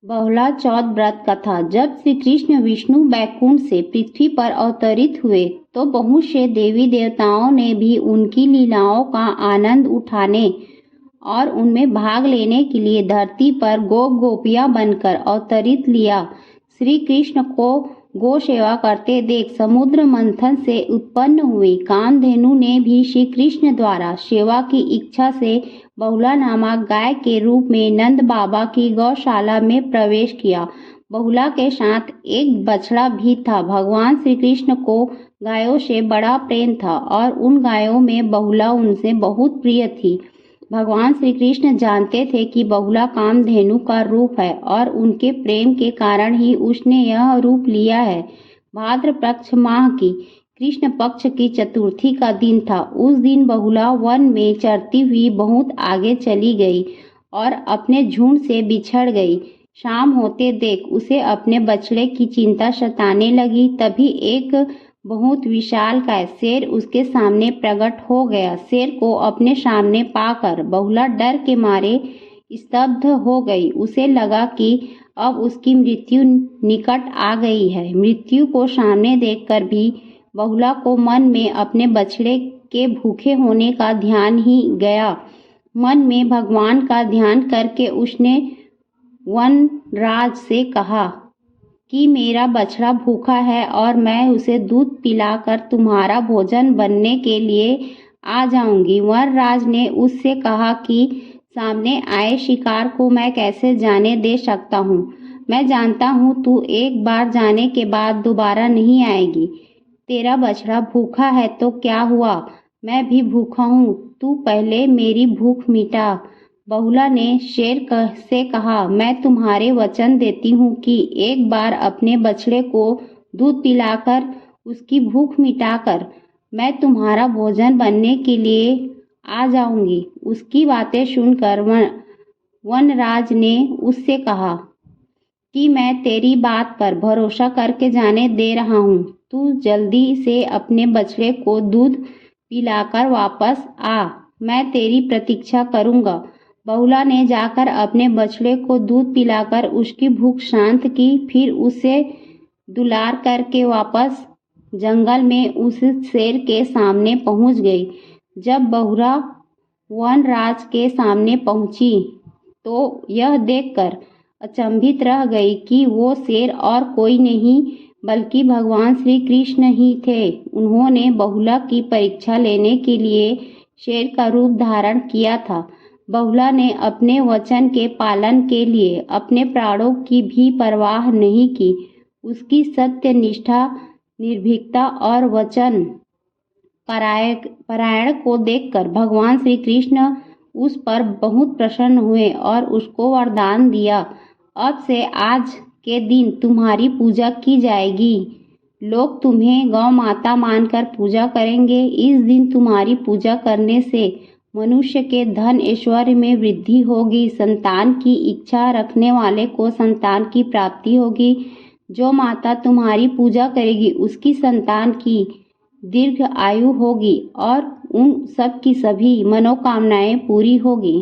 बहुला चौथ व्रत कथा। जब श्री कृष्ण विष्णु बैकुंठ से पृथ्वी पर अवतरित हुए तो बहुत से देवी देवताओं ने भी उनकी लीलाओं का आनंद उठाने और उनमें भाग लेने के लिए धरती पर गोपियां बनकर अवतरित लिया। श्री कृष्ण को गो सेवा करते देख समुद्र मंथन से उत्पन्न हुई कामधेनु ने भी श्री कृष्ण द्वारा सेवा की इच्छा से बहुला नामक गाय के रूप में नंद बाबा की गौशाला में प्रवेश किया। बहुला के साथ एक बछड़ा भी था। भगवान श्री कृष्ण को गायों से बड़ा प्रेम था और उन गायों में बहुला उनसे बहुत प्रिय थी। भगवान श्री कृष्ण जानते थे कि बहुला कामधेनु का रूप है और उनके प्रेम के कारण ही उसने यह रूप लिया है। भाद्र पक्ष माह की कृष्ण पक्ष की चतुर्थी का दिन था। उस दिन बहुला वन में चरती हुई बहुत आगे चली गई और अपने झुंड से बिछड़ गई। शाम होते देख उसे अपने बछड़े की चिंता सताने लगी। तभी एक बहुत विशालकाय शेर उसके सामने प्रकट हो गया। शेर को अपने सामने पाकर बहुला डर के मारे स्तब्ध हो गई। उसे लगा कि अब उसकी मृत्यु निकट आ गई है। मृत्यु को सामने देखकर भी बहुला को मन में अपने बछड़े के भूखे होने का ध्यान ही गया। मन में भगवान का ध्यान करके उसने वनराज से कहा कि मेरा बछड़ा भूखा है और मैं उसे दूध पिलाकर तुम्हारा भोजन बनने के लिए आ जाऊंगी। वनराज ने उससे कहा कि सामने आए शिकार को मैं कैसे जाने दे सकता हूँ। मैं जानता हूँ तू एक बार जाने के बाद दोबारा नहीं आएगी। तेरा बछड़ा भूखा है तो क्या हुआ, मैं भी भूखा हूँ, तू पहले मेरी भूख मिटा। बहुला ने शेर से कहा, मैं तुम्हारे वचन देती हूँ कि एक बार अपने बछड़े को दूध पिलाकर उसकी भूख मिटाकर मैं तुम्हारा भोजन बनने के लिए आ जाऊंगी। उसकी बातें सुनकर वनराज ने उससे कहा कि मैं तेरी बात पर भरोसा करके जाने दे रहा हूँ। तू जल्दी से अपने बछड़े को दूध पिलाकर वापस आ, मैं तेरी प्रतीक्षा करूँगा। बहुला ने जाकर अपने बछड़े को दूध पिलाकर उसकी भूख शांत की। फिर उसे दुलार करके वापस जंगल में उस शेर के सामने पहुंच गई। जब बहुला वनराज के सामने पहुंची तो यह देखकर अचंभित रह गई कि वो शेर और कोई नहीं बल्कि भगवान श्री कृष्ण ही थे। उन्होंने बहुला की परीक्षा लेने के लिए शेर का रूप धारण किया था। बहुला ने अपने वचन के पालन के लिए अपने प्राणों की भी परवाह नहीं की। उसकी सत्य निष्ठा, निर्भीकता और वचन परायण को देखकर भगवान श्री कृष्ण उस पर बहुत प्रसन्न हुए और उसको वरदान दिया, अब से आज के दिन तुम्हारी पूजा की जाएगी। लोग तुम्हें गौ माता मानकर पूजा करेंगे। इस दिन तुम्हारी पूजा करने से मनुष्य के धन ऐश्वर्य में वृद्धि होगी। संतान की इच्छा रखने वाले को संतान की प्राप्ति होगी। जो माता तुम्हारी पूजा करेगी उसकी संतान की दीर्घ आयु होगी और उन सब की सभी मनोकामनाएं पूरी होगी।